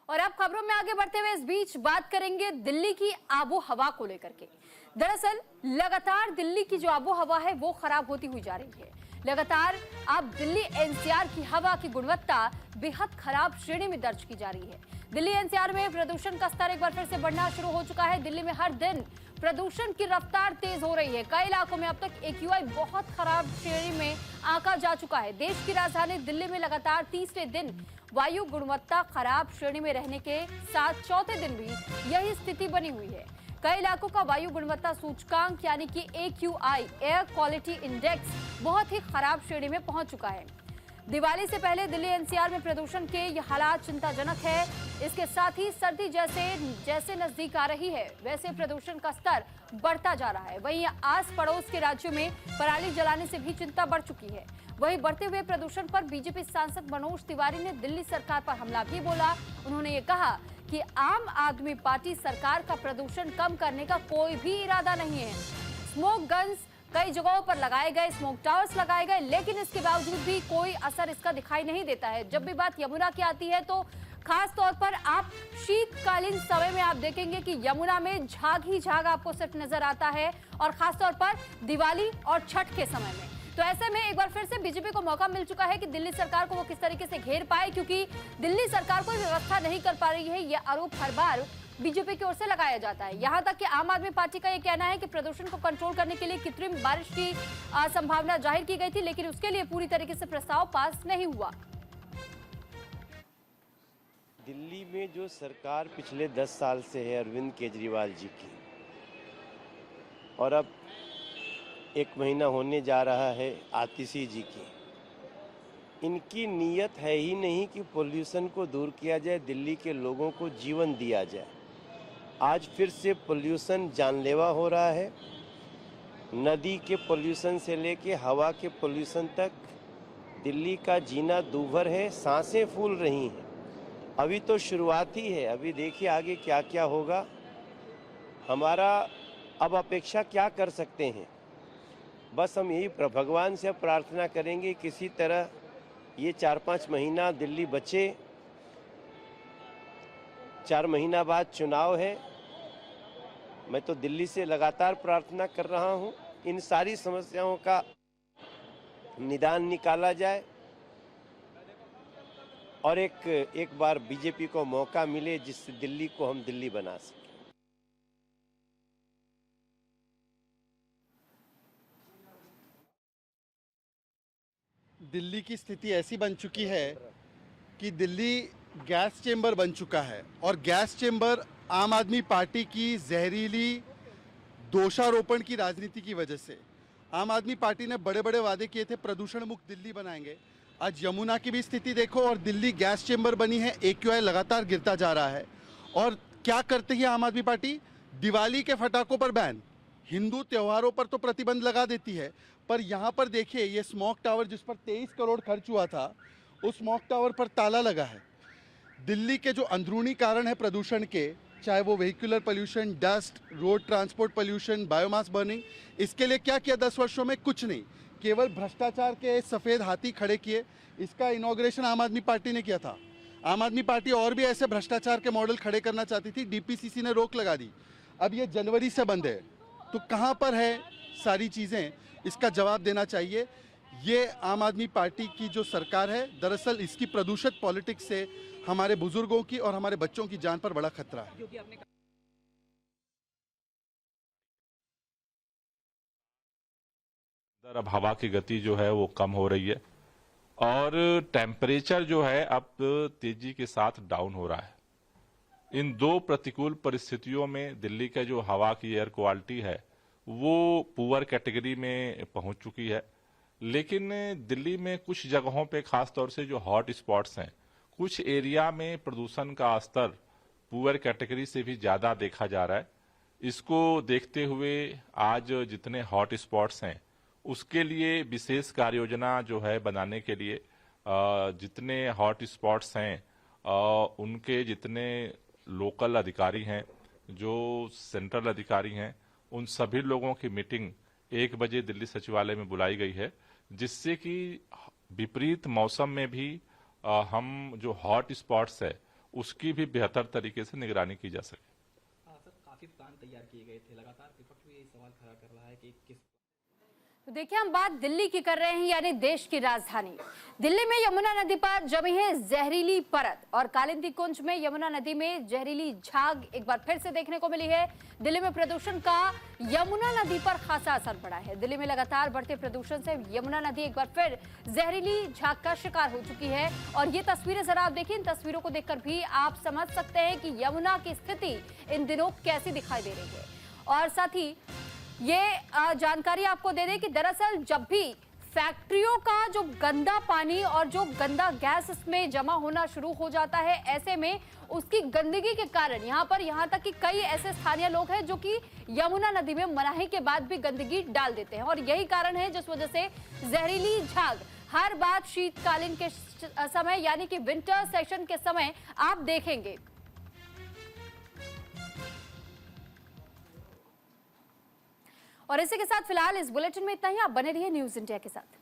और अब खबरों में आगे बढ़ते हुए इस बीच बात करेंगे दिल्ली की आबो हवा को लेकर के। दरअसल लगातार दिल्ली की जो आबो हवा है वो खराब होती हुई जा रही है। लगातार अब दिल्ली एनसीआर की हवा की गुणवत्ता बेहद खराब श्रेणी में दर्ज की जा रही है। दिल्ली एनसीआर में प्रदूषण का स्तर एक बार फिर से बढ़ना शुरू हो चुका है। दिल्ली में हर दिन प्रदूषण की रफ्तार तेज हो रही है। कई इलाकों में अब तक एक्यूआई बहुत खराब श्रेणी में आंका जा चुका है। देश की राजधानी दिल्ली में लगातार तीसरे दिन वायु गुणवत्ता खराब श्रेणी में रहने के साथ चौथे दिन भी यही स्थिति बनी हुई है। कई इलाकों का वायु गुणवत्ता सूचकांक यानी कि एक्यूआई एयर क्वालिटी इंडेक्स बहुत ही खराब श्रेणी में पहुंच चुका है। दिवाली से पहले दिल्ली एनसीआर में प्रदूषण के ये हालात चिंताजनक है। इसके साथ ही सर्दी जैसे नजदीक आ रही है वैसे प्रदूषण का स्तर बढ़ता जा रहा है। वहीं आस पड़ोस के राज्यों में पराली जलाने से भी चिंता बढ़ चुकी है। वहीं बढ़ते हुए प्रदूषण पर बीजेपी सांसद मनोज तिवारी ने दिल्ली सरकार पर हमला भी बोला। उन्होंने ये कहा कि आम आदमी पार्टी सरकार का प्रदूषण कम करने का कोई भी इरादा नहीं है। स्मोक गन्स कई जगहों पर लगाए गए, स्मोक टावर्स लगाए गए, लेकिन इसके बावजूद भी कोई असर इसका दिखाई नहीं देता है। जब भी बात यमुना की आती है तो खास तौर पर आप शीतकालीन समय में आप देखेंगे कि यमुना में झाग ही झाग आपको सिर्फ नजर आता है, और खास तौर पर दिवाली और छठ के समय में। तो ऐसे में एक बार फिर से बीजेपी को मौका मिल चुका है कि दिल्ली सरकार को वो किस तरीके से घेर पाए, क्योंकि दिल्ली सरकार कोई व्यवस्था नहीं कर पा रही है। यह आरोप हर बार बीजेपी की ओर से लगाया जाता है। यहां तक कि आम आदमी पार्टी का यह कहना है कि प्रदूषण को कंट्रोल करने के लिए कृत्रिम बारिश की संभावना जाहिर की गई थी, लेकिन उसके लिए पूरी तरीके से प्रस्ताव पास नहीं हुआ। दिल्ली में जो सरकार पिछले 10 साल से है अरविंद केजरीवाल जी की, और अब 1 महीना होने जा रहा है आतिशी जी की, इनकी नीयत है ही नहीं कि पोल्यूशन को दूर किया जाए, दिल्ली के लोगों को जीवन दिया जाए। आज फिर से पोल्यूशन जानलेवा हो रहा है। नदी के पोल्यूशन से लेके हवा के पोल्यूशन तक दिल्ली का जीना दूभर है, सांसें फूल रही हैं। अभी तो शुरुआत ही है, अभी देखिए आगे क्या क्या होगा। हमारा अब अपेक्षा क्या कर सकते हैं, बस हम यही भगवान से प्रार्थना करेंगे किसी तरह ये 4-5 महीना दिल्ली बचे। 4 महीना बाद चुनाव है। मैं तो दिल्ली से लगातार प्रार्थना कर रहा हूं इन सारी समस्याओं का निदान निकाला जाए और एक बार बीजेपी को मौका मिले जिससे दिल्ली को हम दिल्ली बना सकें। दिल्ली की स्थिति ऐसी बन चुकी है कि दिल्ली गैस चेंबर बन चुका है, और गैस चेंबर आम आदमी पार्टी की जहरीली दोषारोपण की राजनीति की वजह से। आम आदमी पार्टी ने बड़े बड़े वादे किए थे, प्रदूषण मुक्त दिल्ली बनाएंगे। आज यमुना की भी स्थिति देखो और दिल्ली गैस चेंबर बनी है, एक्यूआई लगातार गिरता जा रहा है। और क्या करती है आम आदमी पार्टी? दिवाली के फटाकों पर बैन, हिंदू त्योहारों पर तो प्रतिबंध लगा देती है, पर यहाँ पर देखिए ये स्मोक टावर जिस पर 23 करोड़ खर्च हुआ था, उस स्मोक टावर पर ताला लगा है। दिल्ली के जो अंदरूनी कारण है प्रदूषण के, चाहे वो vehicular pollution, dust, road transport pollution, biomass burning, इसके लिए क्या किया 10 वर्षों में? कुछ नहीं, केवल भ्रष्टाचार के सफ़ेद हाथी खड़े किए। इसका इनॉग्रेशन आम आदमी पार्टी ने किया था। आम आदमी पार्टी और भी ऐसे भ्रष्टाचार के मॉडल खड़े करना चाहती थी, डीपीसीसी ने रोक लगा दी। अब ये जनवरी से बंद है, तो कहाँ पर है सारी चीज़ें? इसका जवाब देना चाहिए। ये आम आदमी पार्टी की जो सरकार है, दरअसल इसकी प्रदूषित पॉलिटिक्स से हमारे बुजुर्गों की और हमारे बच्चों की जान पर बड़ा खतरा है। अब हवा की गति जो है वो कम हो रही है और टेम्परेचर जो है अब तेजी के साथ डाउन हो रहा है। इन दो प्रतिकूल परिस्थितियों में दिल्ली का जो हवा की एयर क्वालिटी है वो पुअर कैटेगरी में पहुंच चुकी है। लेकिन दिल्ली में कुछ जगहों पे खास तौर से जो हॉट स्पॉट्स हैं, कुछ एरिया में प्रदूषण का स्तर पुअर कैटेगरी से भी ज्यादा देखा जा रहा है। इसको देखते हुए आज जितने हॉट स्पॉट्स हैं उसके लिए विशेष कार्य योजना जो है बनाने के लिए जितने हॉट स्पॉट्स हैं उनके जितने लोकल अधिकारी हैं, जो सेंट्रल अधिकारी हैं, उन सभी लोगों की मीटिंग 1 बजे दिल्ली सचिवालय में बुलाई गई है, जिससे कि विपरीत मौसम में भी हम जो हॉट स्पॉट्स है उसकी भी बेहतर तरीके से निगरानी की जा सके। सर, काफी प्लान तैयार किए गए थे, लगातार विपक्ष भी सवाल खड़ा कर रहा है कि किस। तो देखिए, हम बात दिल्ली की कर रहे हैं, यानी देश की राजधानी दिल्ली में यमुना नदी पर जमी है जहरीली परत और कालिंदी कुंज में यमुना नदी में जहरीली झाग एक बार फिर से देखने को मिली है। दिल्ली में प्रदूषण का यमुना नदी पर खासा असर पड़ा है। दिल्ली में लगातार बढ़ते प्रदूषण से यमुना नदी एक बार फिर जहरीली झाग का शिकार हो चुकी है और ये तस्वीरें जरा आप देखिए। इन तस्वीरों को देखकर भी आप समझ सकते हैं कि यमुना की स्थिति इन दिनों कैसी दिखाई दे रही है। और साथ ही ये जानकारी आपको दे दें कि दरअसल जब भी फैक्ट्रियों का जो गंदा पानी और जो गंदा गैस इसमें जमा होना शुरू हो जाता है, ऐसे में उसकी गंदगी के कारण यहाँ तक कि कई ऐसे स्थानीय लोग हैं जो कि यमुना नदी में मनाही के बाद भी गंदगी डाल देते हैं और यही कारण है जिस वजह से जहरीली झाग हर बार शीतकालीन के समय यानी कि विंटर सेशन के समय आप देखेंगे। और इसी के साथ फिलहाल इस बुलेटिन में इतना ही। आप बने रहिए न्यूज़ इंडिया के साथ।